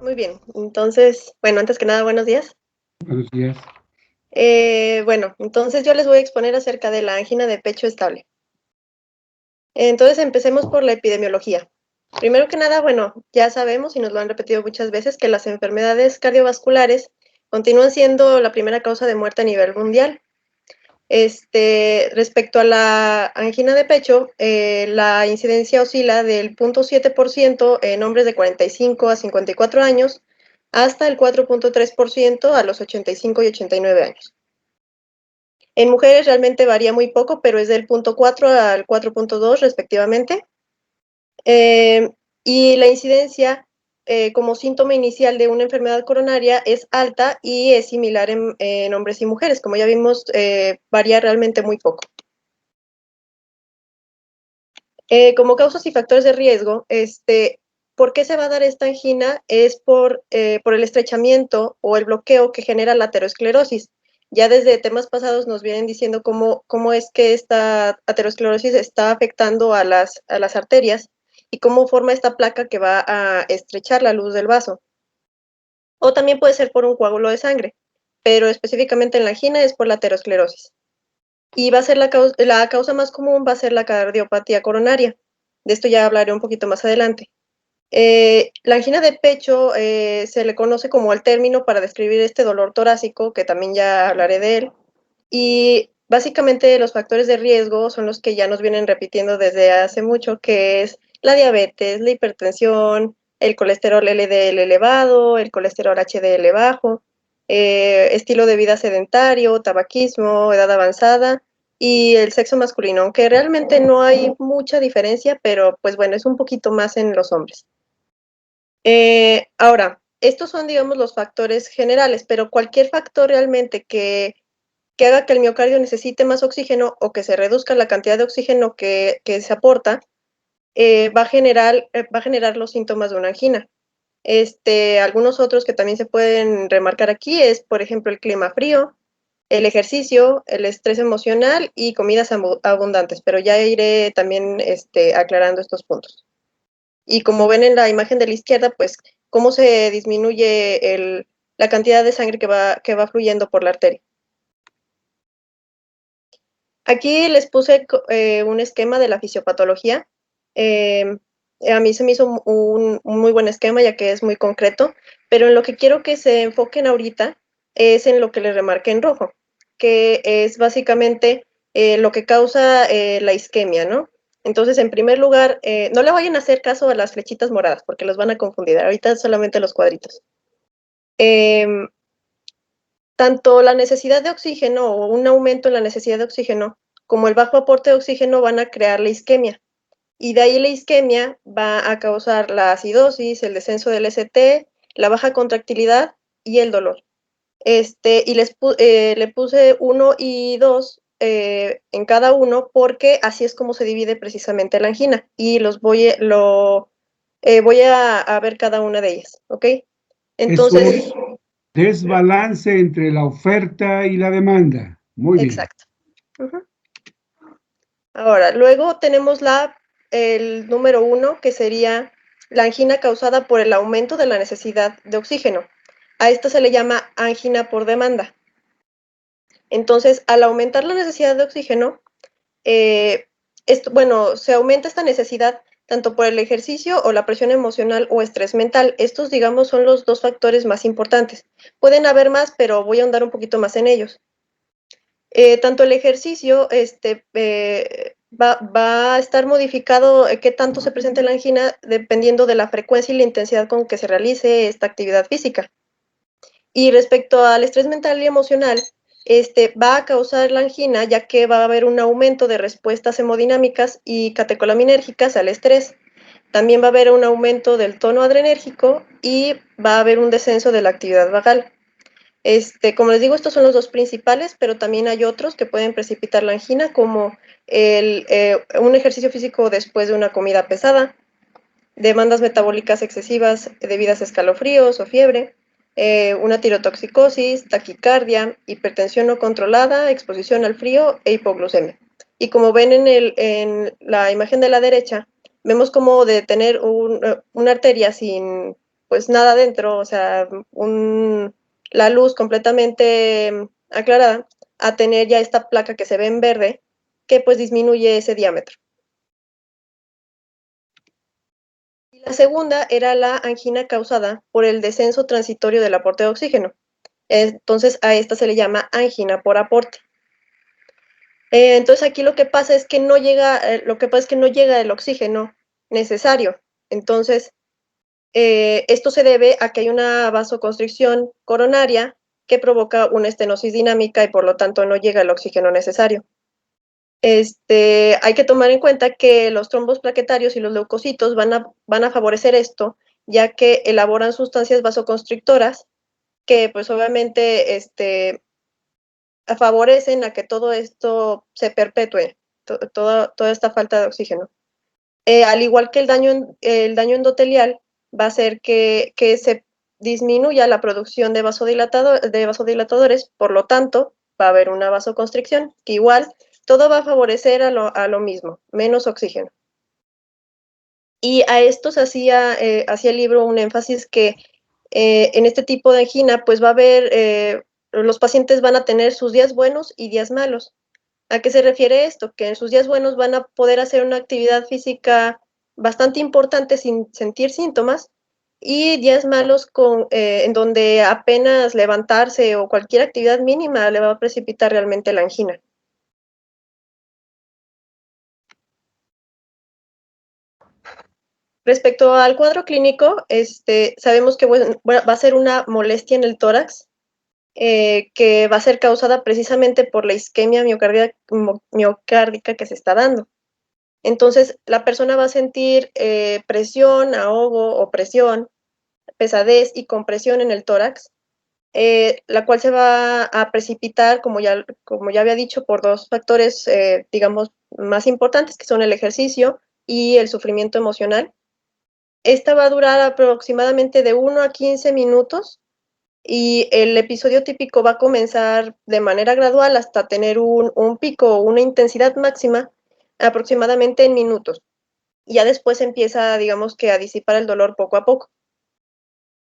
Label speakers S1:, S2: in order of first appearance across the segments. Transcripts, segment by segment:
S1: Muy bien, entonces, bueno, antes que nada, buenos días.
S2: Buenos días.
S1: Bueno, entonces yo les voy a exponer acerca de la angina de pecho estable. Entonces empecemos por la epidemiología. Primero que nada, bueno, ya sabemos y nos lo han repetido muchas veces que las enfermedades cardiovasculares continúan siendo la primera causa de muerte a nivel mundial. Respecto a la angina de pecho, la incidencia oscila del 0.7% en hombres de 45 a 54 años hasta el 4.3% a los 85 y 89 años. En mujeres realmente varía muy poco, pero es del 0.4 al 4.2 respectivamente. Y la incidencia como síntoma inicial de una enfermedad coronaria es alta y es similar en hombres y mujeres. Como ya vimos, varía realmente muy poco. Como causas y factores de riesgo, ¿por qué se va a dar esta angina? Es por el estrechamiento o el bloqueo que genera la aterosclerosis. Ya desde temas pasados nos vienen diciendo cómo es que esta aterosclerosis está afectando a las arterias y cómo forma esta placa que va a estrechar la luz del vaso. O también puede ser por un coágulo de sangre, pero específicamente en la angina es por la aterosclerosis. Y va a ser la causa más común va a ser la cardiopatía coronaria. De esto ya hablaré un poquito más adelante. La angina de pecho se le conoce como el término para describir este dolor torácico, que también ya hablaré de él. Y básicamente los factores de riesgo son los que ya nos vienen repitiendo desde hace mucho, que es la diabetes, la hipertensión, el colesterol LDL elevado, el colesterol HDL bajo, estilo de vida sedentario, tabaquismo, edad avanzada y el sexo masculino, aunque realmente no hay mucha diferencia, pero pues bueno, es un poquito más en los hombres. Ahora, estos son, digamos, los factores generales, pero cualquier factor realmente que haga que el miocardio necesite más oxígeno o que se reduzca la cantidad de oxígeno que se aporta, va a generar los síntomas de una angina. Algunos otros que también se pueden remarcar aquí es, por ejemplo, el clima frío, el ejercicio, el estrés emocional y comidas abundantes, pero ya iré también aclarando estos puntos. Y como ven en la imagen de la izquierda, pues cómo se disminuye la cantidad de sangre que va fluyendo por la arteria. Aquí les puse un esquema de la fisiopatología. A mí se me hizo un muy buen esquema, ya que es muy concreto, pero en lo que quiero que se enfoquen ahorita es en lo que les remarqué en rojo, que es básicamente lo que causa la isquemia, ¿no? Entonces, en primer lugar, no le vayan a hacer caso a las flechitas moradas, porque los van a confundir. Ahorita solamente los cuadritos. Tanto la necesidad de oxígeno o un aumento en la necesidad de oxígeno como el bajo aporte de oxígeno van a crear la isquemia. Y de ahí la isquemia va a causar la acidosis, el descenso del ST, la baja contractilidad y el dolor. Y le puse 1 y 2 en cada uno porque así es como se divide precisamente la angina. Y voy a ver cada una de ellas, ¿ok? Entonces,
S2: Es un desbalance entre la oferta y la demanda. Muy bien.
S1: exacto. Uh-huh. Ahora, luego tenemos el número 1, que sería la angina causada por el aumento de la necesidad de oxígeno. A esto se le llama angina por demanda. Entonces, al aumentar la necesidad de oxígeno, se aumenta esta necesidad tanto por el ejercicio o la presión emocional o estrés mental. Estos, digamos, son los dos factores más importantes. Pueden haber más, pero voy a ahondar un poquito más en ellos. Tanto el ejercicio va a estar modificado qué tanto se presenta la angina dependiendo de la frecuencia y la intensidad con que se realice esta actividad física. Y respecto al estrés mental y emocional, va a causar la angina ya que va a haber un aumento de respuestas hemodinámicas y catecolaminérgicas al estrés. También va a haber un aumento del tono adrenérgico y va a haber un descenso de la actividad vagal. Como les digo, estos son los dos principales, pero también hay otros que pueden precipitar la angina, como un ejercicio físico después de una comida pesada, demandas metabólicas excesivas debidas a escalofríos o fiebre, una tirotoxicosis, taquicardia, hipertensión no controlada, exposición al frío e hipoglucemia. Y como ven en la imagen de la derecha, vemos como de tener una arteria sin pues nada dentro, o sea, la luz completamente aclarada, a tener ya esta placa que se ve en verde, que pues disminuye ese diámetro. Y la segunda era la angina causada por el descenso transitorio del aporte de oxígeno. Entonces a esta se le llama angina por aporte. Entonces aquí lo que pasa es que no llega, el oxígeno necesario. Entonces, esto se debe a que hay una vasoconstricción coronaria que provoca una estenosis dinámica y por lo tanto no llega el oxígeno necesario. Hay que tomar en cuenta que los trombos plaquetarios y los leucocitos van a favorecer esto, ya que elaboran sustancias vasoconstrictoras que pues obviamente favorecen a que todo esto se perpetúe, toda esta falta de oxígeno. Al igual que el daño endotelial, va a hacer que se disminuya la producción de vasodilatadores, por lo tanto, va a haber una vasoconstricción, que igual todo va a favorecer a lo mismo, menos oxígeno. Y a esto se hacía el libro un énfasis que en este tipo de angina, pues va a haber, los pacientes van a tener sus días buenos y días malos. ¿A qué se refiere esto? Que en sus días buenos van a poder hacer una actividad física bastante importante sin sentir síntomas y días malos en donde apenas levantarse o cualquier actividad mínima le va a precipitar realmente la angina. Respecto al cuadro clínico, sabemos que va a ser una molestia en el tórax, que va a ser causada precisamente por la isquemia miocárdica que se está dando. Entonces, la persona va a sentir presión, ahogo, opresión, pesadez y compresión en el tórax, la cual se va a precipitar, como ya había dicho, por dos factores, digamos, más importantes, que son el ejercicio y el sufrimiento emocional. Esta va a durar aproximadamente de 1 a 15 minutos y el episodio típico va a comenzar de manera gradual hasta tener un pico o una intensidad máxima aproximadamente en minutos. Y ya después empieza, digamos que a disipar el dolor poco a poco.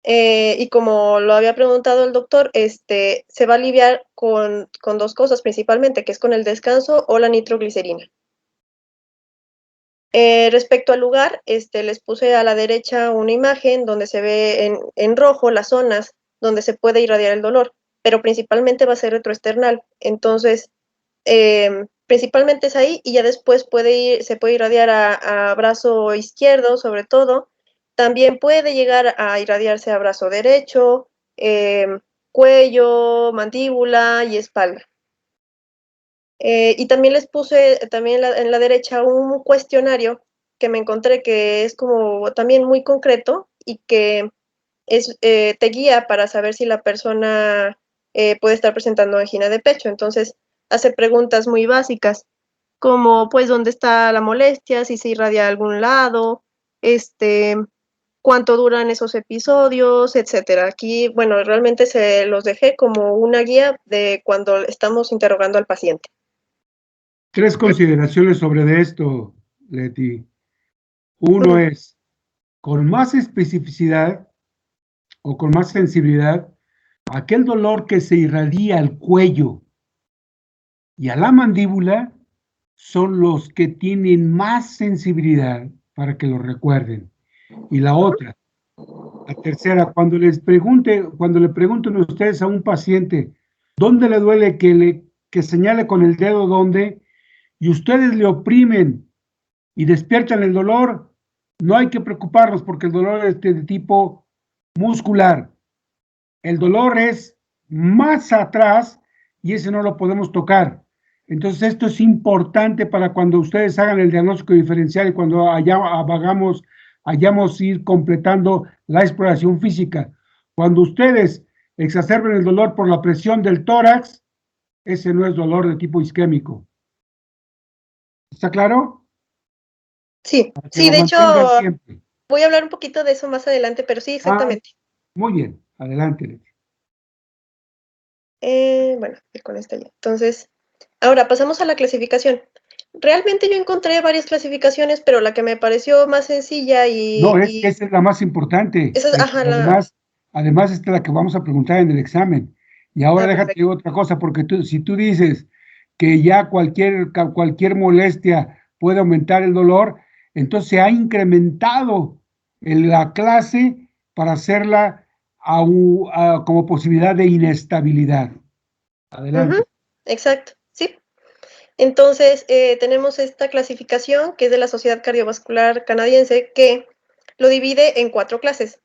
S1: Y como lo había preguntado el doctor, se va a aliviar con dos cosas principalmente, que es con el descanso o la nitroglicerina. Respecto al lugar, les puse a la derecha una imagen donde se ve en rojo las zonas donde se puede irradiar el dolor, pero principalmente va a ser retroesternal. Entonces, principalmente es ahí y ya después se puede irradiar a brazo izquierdo, sobre todo. También puede llegar a irradiarse a brazo derecho, cuello, mandíbula y espalda. Y también les puse también en la derecha un cuestionario que me encontré que es como también muy concreto y que te guía para saber si la persona puede estar presentando angina de pecho. Entonces, hace preguntas muy básicas, como pues dónde está la molestia, si se irradia a algún lado, cuánto duran esos episodios, etcétera. Aquí, bueno, realmente se los dejé como una guía de cuando estamos interrogando al paciente.
S2: 3 consideraciones sobre esto, Leti. Uno es, con más especificidad o con más sensibilidad, aquel dolor que se irradia al cuello y a la mandíbula son los que tienen más sensibilidad para que lo recuerden. Y la otra, la tercera, cuando le pregunten ustedes a un paciente dónde le duele, que señale con el dedo dónde, y ustedes le oprimen y despiertan el dolor, no hay que preocuparnos porque el dolor es de tipo muscular. El dolor es más atrás y ese no lo podemos tocar. Entonces esto es importante para cuando ustedes hagan el diagnóstico diferencial y cuando hayamos ir completando la exploración física. Cuando ustedes exacerben el dolor por la presión del tórax, ese no es dolor de tipo isquémico. ¿Está claro?
S1: Sí, sí, de hecho,
S2: siempre.
S1: voy a hablar un poquito de eso más adelante, pero sí, exactamente.
S2: Muy bien, adelante, Leti.
S1: Bueno, con esta ya. Entonces, ahora pasamos a la clasificación. Realmente yo encontré varias clasificaciones, pero la que me pareció más sencilla
S2: No, esa es la más importante.
S1: esa es, ajá,
S2: Además, esta es la que vamos a preguntar en el examen. Y ahora déjate
S1: perfecto.
S2: digo otra cosa, porque si tú dices que ya cualquier molestia puede aumentar el dolor, entonces se ha incrementado la clase para hacerla como posibilidad de inestabilidad. Adelante.
S1: Exacto, sí. Entonces, tenemos esta clasificación que es de la Sociedad Cardiovascular Canadiense, que lo divide en 4 clases.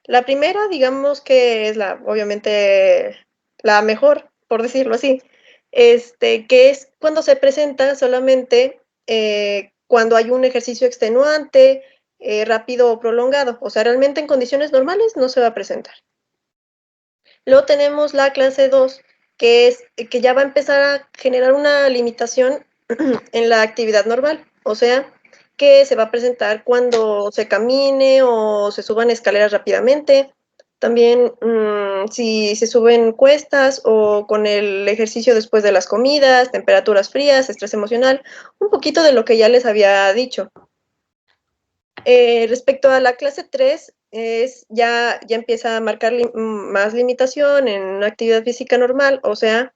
S1: La primera, digamos que es obviamente, la mejor, por decirlo así, que es cuando se presenta solamente cuando hay un ejercicio extenuante, rápido o prolongado. O sea, realmente en condiciones normales no se va a presentar. Luego tenemos la clase 2, que ya va a empezar a generar una limitación en la actividad normal, o sea, que se va a presentar cuando se camine o se suban escaleras rápidamente. También si se suben cuestas o con el ejercicio después de las comidas, temperaturas frías, estrés emocional, un poquito de lo que ya les había dicho. Respecto a la clase 3, ya empieza a marcar más limitación en una actividad física normal, o sea,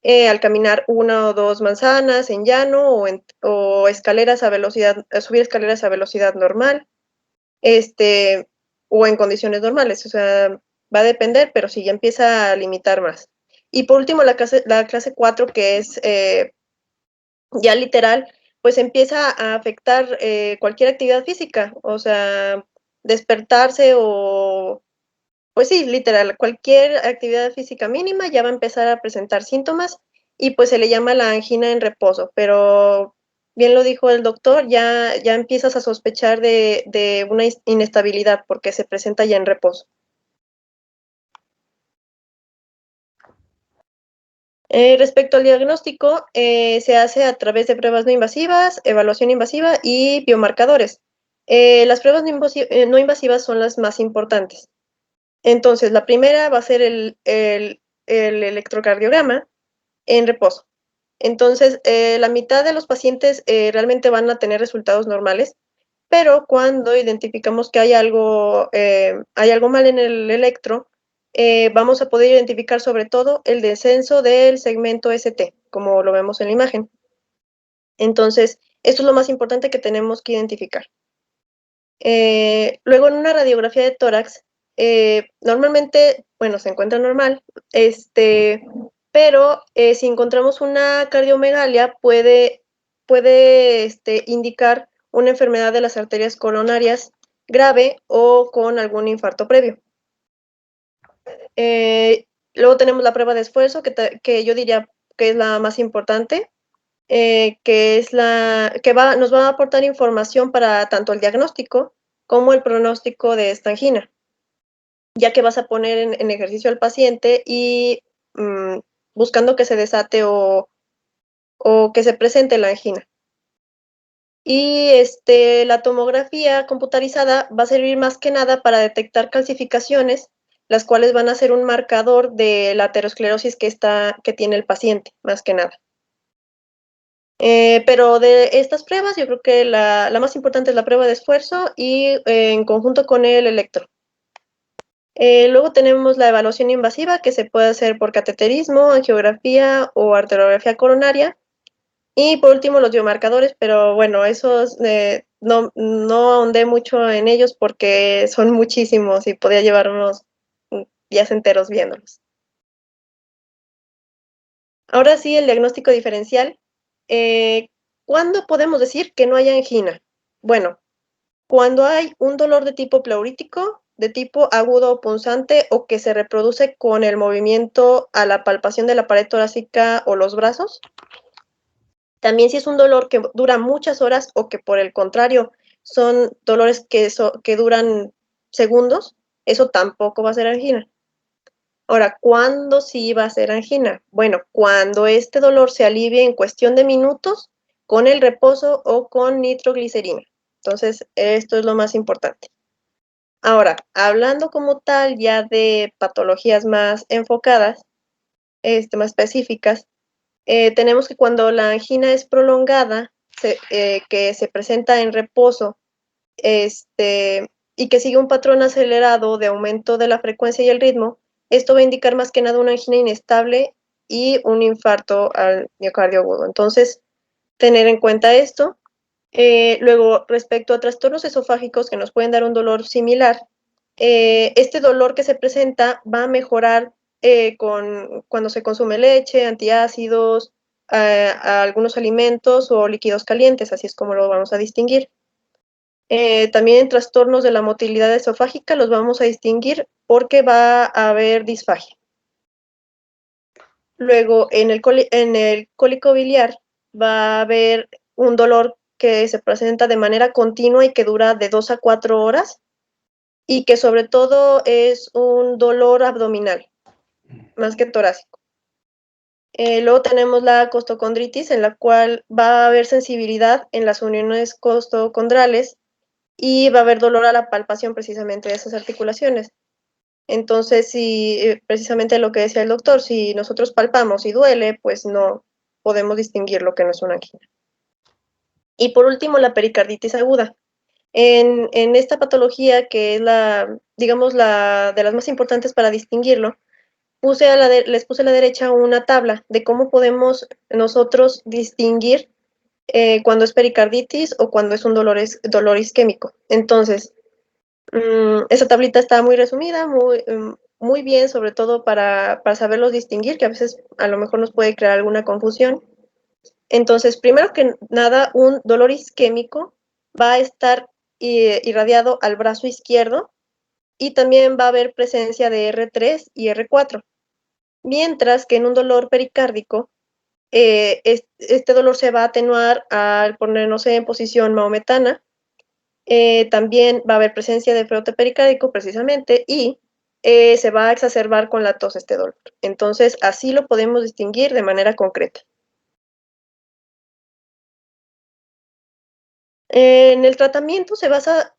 S1: al caminar 1 o 2 manzanas en llano o escaleras a velocidad, subir escaleras a velocidad normal, o en condiciones normales, o sea, va a depender, pero sí ya empieza a limitar más. Y por último, la clase 4, que es ya literal, pues empieza a afectar cualquier actividad física, o sea, despertarse o, pues sí, literal, cualquier actividad física mínima ya va a empezar a presentar síntomas y pues se le llama la angina en reposo, pero bien lo dijo el doctor, ya empiezas a sospechar de una inestabilidad porque se presenta ya en reposo. Respecto al diagnóstico, se hace a través de pruebas no invasivas, evaluación invasiva y biomarcadores. Las pruebas no invasivas son las más importantes. Entonces, la primera va a ser el electrocardiograma en reposo. Entonces, la mitad de los pacientes realmente van a tener resultados normales, pero cuando identificamos que hay algo mal en el electro, vamos a poder identificar sobre todo el descenso del segmento ST, como lo vemos en la imagen. Entonces, esto es lo más importante que tenemos que identificar. Luego, en una radiografía de tórax, normalmente, bueno, se encuentra normal, pero si encontramos una cardiomegalia, puede indicar una enfermedad de las arterias coronarias grave o con algún infarto previo. Luego tenemos la prueba de esfuerzo, que yo diría que es la más importante, que es nos va a aportar información para tanto el diagnóstico como el pronóstico de esta angina, ya que vas a poner en ejercicio al paciente y buscando que se desate o que se presente la angina. Y la tomografía computarizada va a servir más que nada para detectar calcificaciones, las cuales van a ser un marcador de la aterosclerosis que tiene el paciente, más que nada. Pero de estas pruebas, yo creo que la más importante es la prueba de esfuerzo y en conjunto con el electro. Luego tenemos la evaluación invasiva, que se puede hacer por cateterismo, angiografía o arteriografía coronaria. Y por último, los biomarcadores, pero bueno, esos no ahondé mucho en ellos porque son muchísimos y podría llevarnos días enteros viéndolos. Ahora sí, el diagnóstico diferencial. ¿Cuándo podemos decir que no hay angina? Bueno, cuando hay un dolor de tipo pleurítico, de tipo agudo o punzante o que se reproduce con el movimiento a la palpación de la pared torácica o los brazos. También si es un dolor que dura muchas horas o que por el contrario son dolores que duran segundos, eso tampoco va a ser angina. Ahora, ¿cuándo sí va a ser angina? Bueno, cuando este dolor se alivie en cuestión de minutos con el reposo o con nitroglicerina. Entonces, esto es lo más importante. Ahora, hablando como tal ya de patologías más enfocadas, más específicas, tenemos que cuando la angina es prolongada, que se presenta en reposo y que sigue un patrón acelerado de aumento de la frecuencia y el ritmo, esto va a indicar más que nada una angina inestable y un infarto al miocardio agudo. Entonces, tener en cuenta esto. Luego, respecto a trastornos esofágicos que nos pueden dar un dolor similar, este dolor que se presenta va a mejorar cuando se consume leche, antiácidos, a algunos alimentos o líquidos calientes, así es como lo vamos a distinguir. También en trastornos de la motilidad esofágica los vamos a distinguir porque va a haber disfagia. Luego, en el cólico biliar va a haber un dolor que se presenta de manera continua y que dura de 2 a 4 horas y que sobre todo es un dolor abdominal, más que torácico. Luego tenemos la costocondritis, en la cual va a haber sensibilidad en las uniones costocondrales y va a haber dolor a la palpación precisamente de esas articulaciones. Entonces, si precisamente lo que decía el doctor, si nosotros palpamos y duele, pues no podemos distinguir lo que no es una angina. Y por último, la pericarditis aguda. En esta patología, que es digamos, la de las más importantes para distinguirlo, les puse a la derecha una tabla de cómo podemos nosotros distinguir cuando es pericarditis o cuando es un dolor isquémico. Entonces, esa tablita está muy resumida, muy bien, sobre todo para saberlos distinguir, que a veces a lo mejor nos puede crear alguna confusión. Entonces, primero que nada, un dolor isquémico va a estar irradiado al brazo izquierdo y también va a haber presencia de R3 y R4. Mientras que en un dolor pericárdico, este dolor se va a atenuar al ponernos en posición maometana. También va a haber presencia de frote pericárdico precisamente y se va a exacerbar con la tos este dolor. Entonces, así lo podemos distinguir de manera concreta. En el tratamiento se basa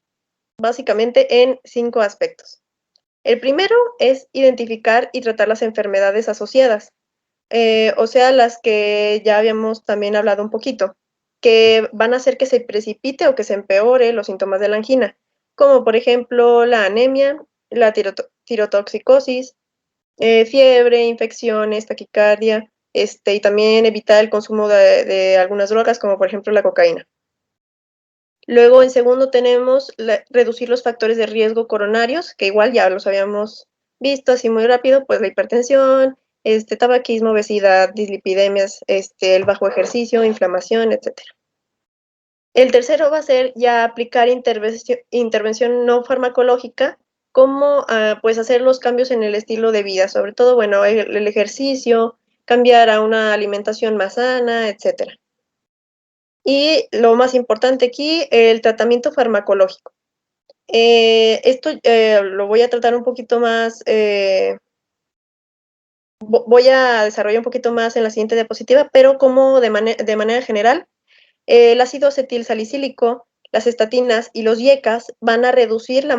S1: básicamente en 5 aspectos. El primero es identificar y tratar las enfermedades asociadas, o sea, las que ya habíamos también hablado un poquito, que van a hacer que se precipite o que se empeore los síntomas de la angina, como por ejemplo la anemia, la tirotoxicosis, fiebre, infecciones, taquicardia, y también evitar el consumo de algunas drogas, como por ejemplo la cocaína. Luego, en segundo, tenemos reducir los factores de riesgo coronarios, que igual ya los habíamos visto así muy rápido, pues la hipertensión, tabaquismo, obesidad, dislipidemias, el bajo ejercicio, inflamación, etc. El tercero va a ser ya aplicar intervención no farmacológica, como pues hacer los cambios en el estilo de vida, sobre todo, bueno, el ejercicio, cambiar a una alimentación más sana, etc. Y lo más importante aquí, el tratamiento farmacológico. Esto lo voy a tratar un poquito más, voy a desarrollar un poquito más en la siguiente diapositiva, pero como de manera general, el ácido acetil salicílico, las estatinas y los IECAS van a reducir la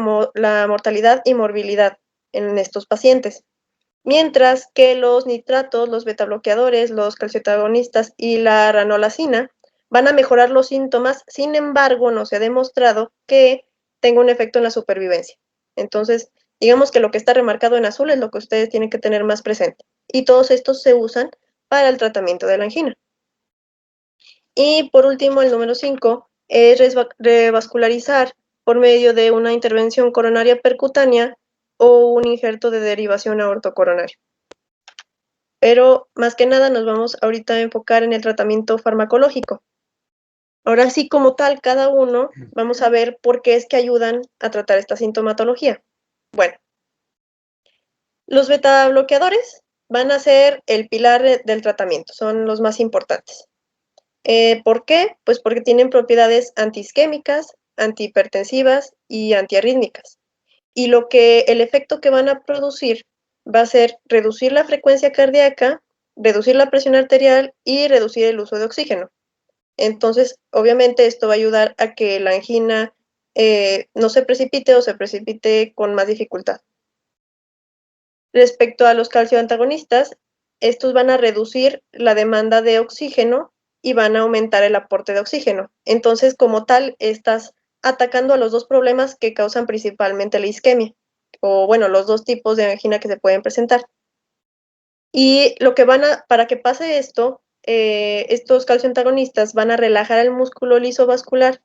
S1: mortalidad y morbilidad en estos pacientes. Mientras que los nitratos, los betabloqueadores, los calciotagonistas y la ranolacina van a mejorar los síntomas, sin embargo, no se ha demostrado que tenga un efecto en la supervivencia. Entonces, digamos que lo que está remarcado en azul es lo que ustedes tienen que tener más presente. Y todos estos se usan para el tratamiento de la angina. Y por último, el número 5 es revascularizar por medio de una intervención coronaria percutánea o un injerto de derivación aortocoronaria. Pero más que nada nos vamos ahorita a enfocar en el tratamiento farmacológico. Ahora sí, como tal, cada uno vamos a ver por qué es que ayudan a tratar esta sintomatología. Bueno, los betabloqueadores van a ser el pilar del tratamiento, son los más importantes. ¿Por qué? Pues porque tienen propiedades antiisquémicas, antihipertensivas y antiarrítmicas. Y el efecto que van a producir va a ser reducir la frecuencia cardíaca, reducir la presión arterial y reducir el uso de oxígeno. Entonces, obviamente, esto va a ayudar a que la angina no se precipite o se precipite con más dificultad. Respecto a los calcioantagonistas, estos van a reducir la demanda de oxígeno y van a aumentar el aporte de oxígeno. Entonces, como tal, estás atacando a los dos problemas que causan principalmente la isquemia, o bueno, los dos tipos de angina que se pueden presentar. Y lo que para que pase esto, estos calcioantagonistas van a relajar el músculo liso vascular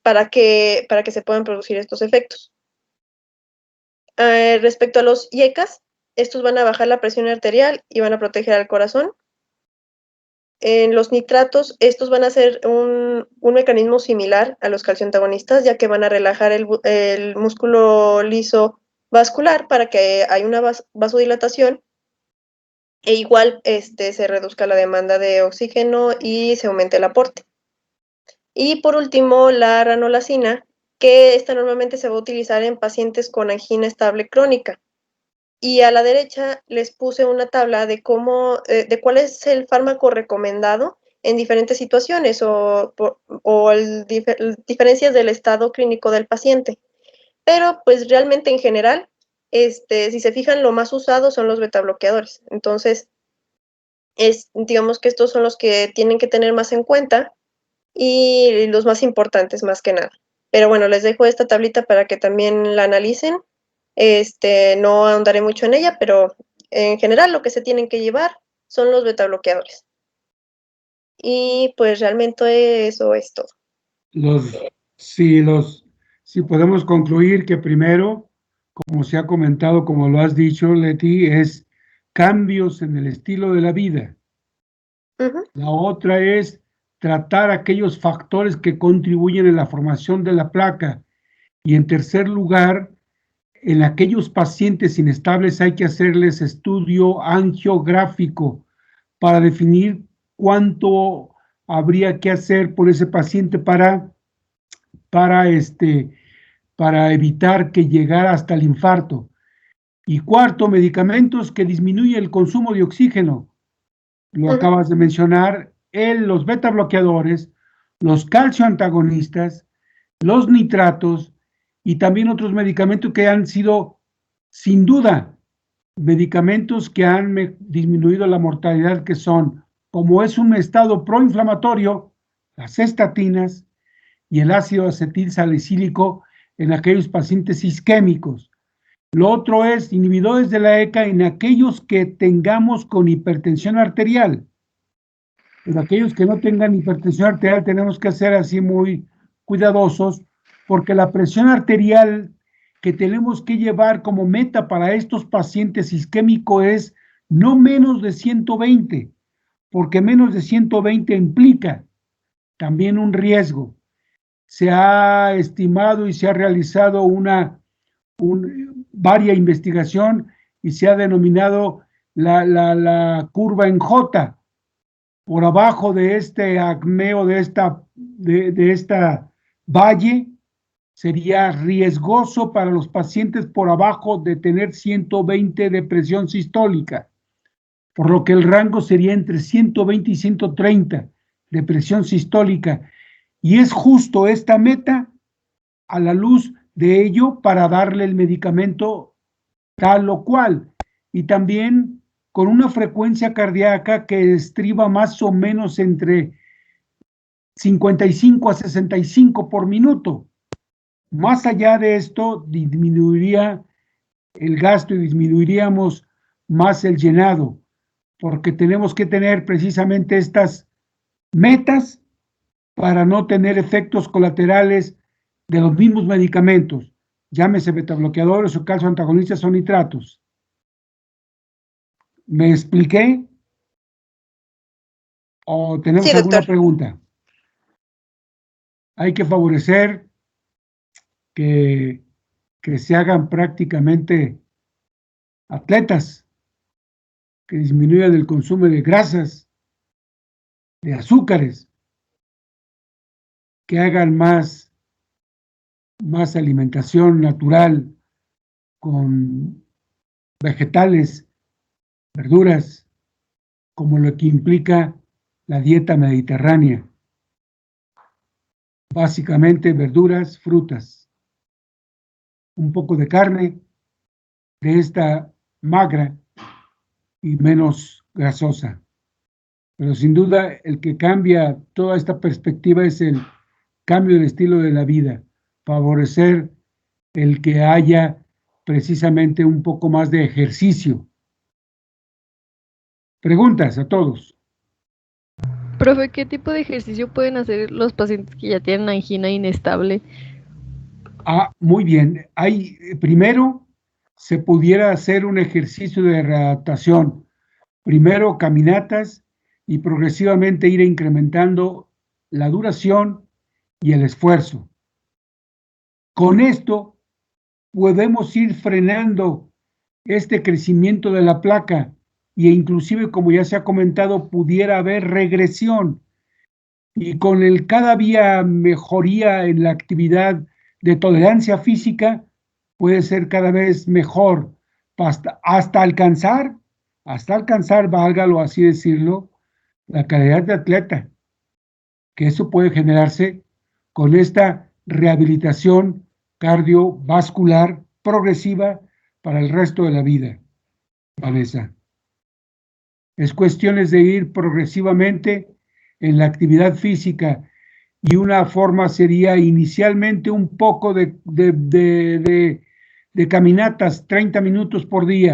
S1: para que se puedan producir estos efectos. Respecto a los IECAs, estos van a bajar la presión arterial y van a proteger al corazón. En los nitratos, estos van a ser un mecanismo similar a los calcioantagonistas, ya que van a relajar el músculo liso vascular para que haya una vasodilatación e igual se reduzca la demanda de oxígeno y se aumente el aporte. Y por último, la ranolacina, que esta normalmente se va a utilizar en pacientes con angina estable crónica. Y a la derecha les puse una tabla de de cuál es el fármaco recomendado en diferentes situaciones o diferencias del estado clínico del paciente. Pero pues realmente en general, si se fijan, lo más usado son los betabloqueadores. Entonces, digamos que estos son los que tienen que tener más en cuenta y los más importantes más que nada. Pero bueno, les dejo esta tablita para que también la analicen. No ahondaré mucho en ella, pero en general lo que se tienen que llevar son los betabloqueadores. Y pues realmente eso es todo.
S2: Si podemos concluir que primero, como se ha comentado, como lo has dicho, Leti, es cambios en el estilo de la vida. La otra es tratar aquellos factores que contribuyen en la formación de la placa. Y en tercer lugar, en aquellos pacientes inestables hay que hacerles estudio angiográfico para definir cuánto habría que hacer por ese paciente para evitar que llegara hasta el infarto. Y cuarto, medicamentos que disminuyen el consumo de oxígeno. Lo acabas de mencionar, los beta bloqueadores, los calcioantagonistas, los nitratos y también otros medicamentos que han sido, sin duda, medicamentos que han disminuido la mortalidad, que son, como es un estado proinflamatorio, las estatinas y el ácido acetil salicílico en aquellos pacientes isquémicos. Lo otro es inhibidores de la ECA en aquellos que tengamos con hipertensión arterial. En aquellos que no tengan hipertensión arterial tenemos que ser así muy cuidadosos, porque la presión arterial que tenemos que llevar como meta para estos pacientes isquémicos es no menos de 120, porque menos de 120 implica también un riesgo. Se ha estimado y se ha realizado varia investigación y se ha denominado la curva en J. Por abajo de este acmeo, de esta valle, sería riesgoso para los pacientes por abajo de tener 120 de presión sistólica, por lo que el rango sería entre 120 y 130 de presión sistólica. Y es justo esta meta a la luz de ello para darle el medicamento tal o cual. Y también con una frecuencia cardíaca que estriba más o menos entre 55 a 65 por minuto. Más allá de esto, disminuiría el gasto y disminuiríamos más el llenado, porque tenemos que tener precisamente estas metas para no tener efectos colaterales de los mismos medicamentos, llámese betabloqueadores o calcioantagonistas o nitratos. ¿Me expliqué? ¿O tenemos
S1: Sí,
S2: alguna
S1: doctor.
S2: pregunta? Hay que favorecer que se hagan prácticamente atletas, que disminuyan el consumo de grasas, de azúcares, que hagan más alimentación natural con vegetales, verduras, como lo que implica la dieta mediterránea. Básicamente verduras, frutas, un poco de carne, de esta magra y menos grasosa. Pero sin duda el que cambia toda esta perspectiva es el cambio del estilo de la vida, favorecer el que haya precisamente un poco más de ejercicio. Preguntas a todos.
S3: Profe, ¿qué tipo de ejercicio pueden hacer los pacientes que ya tienen angina inestable?
S2: Muy bien. Primero, se pudiera hacer un ejercicio de readaptación. Primero, caminatas y progresivamente ir incrementando la duración y el esfuerzo. Con esto podemos ir frenando este crecimiento de la placa e inclusive, como ya se ha comentado, pudiera haber regresión. Y con el cada día mejoría en la actividad de tolerancia física, puede ser cada vez mejor hasta alcanzar, válgalo así decirlo, la calidad de atleta, que eso puede generarse con esta rehabilitación cardiovascular progresiva para el resto de la vida, Vanessa. Es cuestiones de ir progresivamente en la actividad física y una forma sería inicialmente un poco de caminatas, 30 minutos por día,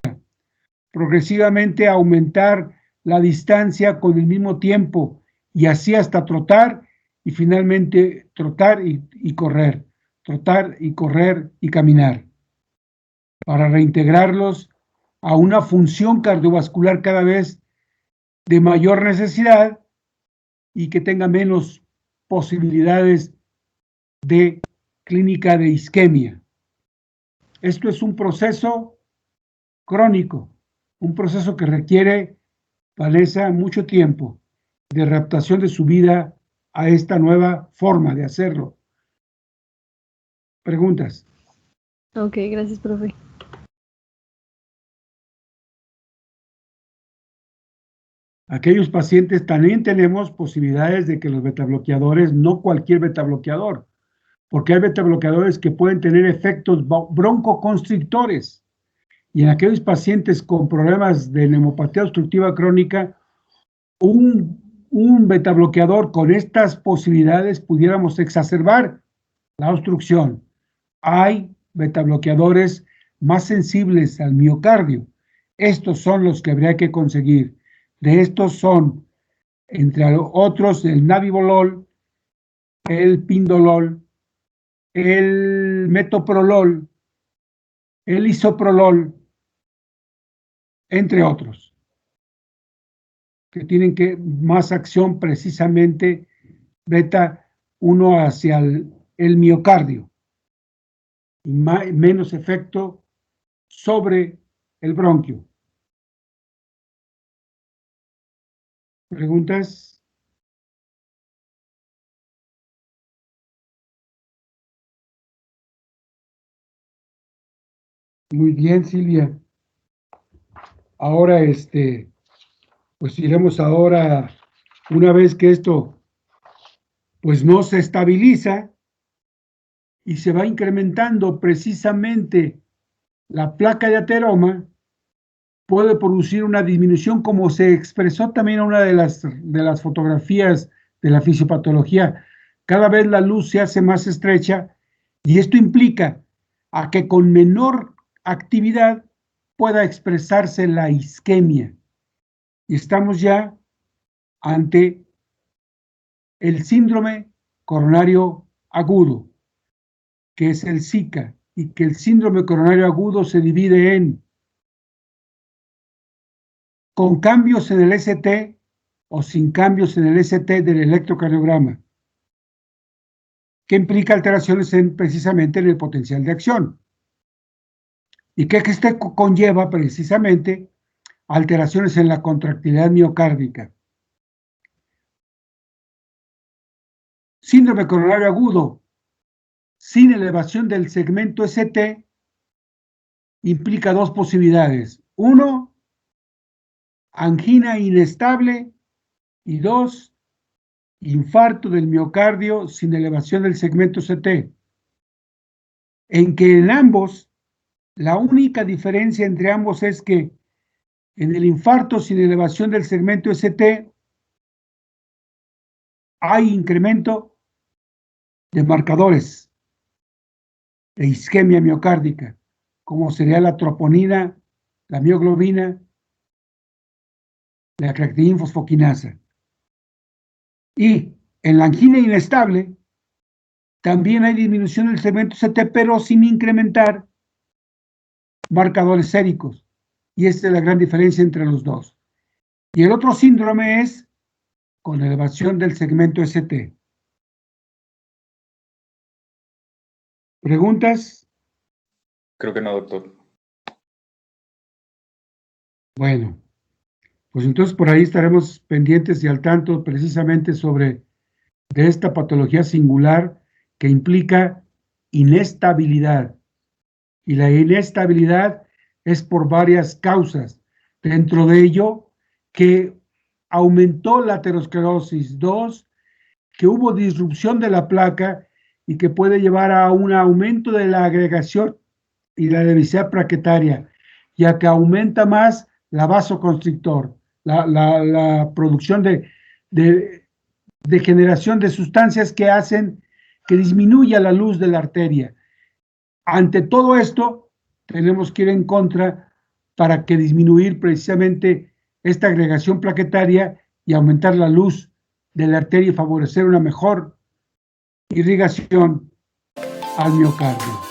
S2: progresivamente aumentar la distancia con el mismo tiempo y así hasta trotar y finalmente trotar y correr, trotar y correr y caminar para reintegrarlos a una función cardiovascular cada vez de mayor necesidad y que tenga menos posibilidades de clínica de isquemia. Esto es un proceso crónico, un proceso que requiere, Vanessa, mucho tiempo de adaptación de su vida a esta nueva forma de hacerlo. ¿Preguntas?
S3: Ok, gracias, profe.
S2: Aquellos pacientes también tenemos posibilidades de que los betabloqueadores, no cualquier betabloqueador, porque hay betabloqueadores que pueden tener efectos broncoconstrictores. Y en aquellos pacientes con problemas de neumopatía obstructiva crónica, un betabloqueador con estas posibilidades pudiéramos exacerbar la obstrucción. Hay betabloqueadores más sensibles al miocardio. Estos son los que habría que conseguir. De estos son, entre otros, el nabivolol, el pindolol, el metoprolol, el isoprolol, entre otros, que tienen que más acción precisamente beta 1 hacia el miocardio y menos efecto sobre el bronquio. ¿Preguntas? Muy bien, Silvia. Ahora, pues iremos ahora, una vez que esto, pues no se estabiliza y se va incrementando precisamente la placa de ateroma, puede producir una disminución, como se expresó también en una de las fotografías de la fisiopatología. Cada vez la luz se hace más estrecha y esto implica a que con menor actividad pueda expresarse la isquemia. Y estamos ya ante el síndrome coronario agudo, que es el SICA, y que el síndrome coronario agudo se divide en con cambios en el ST o sin cambios en el ST del electrocardiograma, que implica alteraciones precisamente en el potencial de acción. Y que este conlleva precisamente alteraciones en la contractilidad miocárdica. Síndrome coronario agudo sin elevación del segmento ST implica dos posibilidades. Uno, angina inestable y dos, infarto del miocardio sin elevación del segmento ST. En que en ambos, la única diferencia entre ambos es que en el infarto sin elevación del segmento ST hay incremento de marcadores de isquemia miocárdica, como sería la troponina, la mioglobina, la creatinina fosfoquinasa. Y en la angina inestable también hay disminución del segmento CT, pero sin incrementar marcadores séricos. Y esta es la gran diferencia entre los dos. Y el otro síndrome es con elevación del segmento ST. ¿Preguntas?
S4: Creo que no, doctor.
S2: Bueno, pues entonces por ahí estaremos pendientes y al tanto precisamente sobre de esta patología singular que implica inestabilidad. Y la inestabilidad es por varias causas. Dentro de ello, que aumentó la aterosclerosis. 2, que hubo disrupción de la placa y que puede llevar a un aumento de la agregación y la densidad plaquetaria, ya que aumenta más la vasoconstrictor, la producción de generación de sustancias que hacen que disminuya la luz de la arteria. Ante todo esto, tenemos que ir en contra para que disminuir precisamente esta agregación plaquetaria y aumentar la luz de la arteria y favorecer una mejor irrigación al miocardio.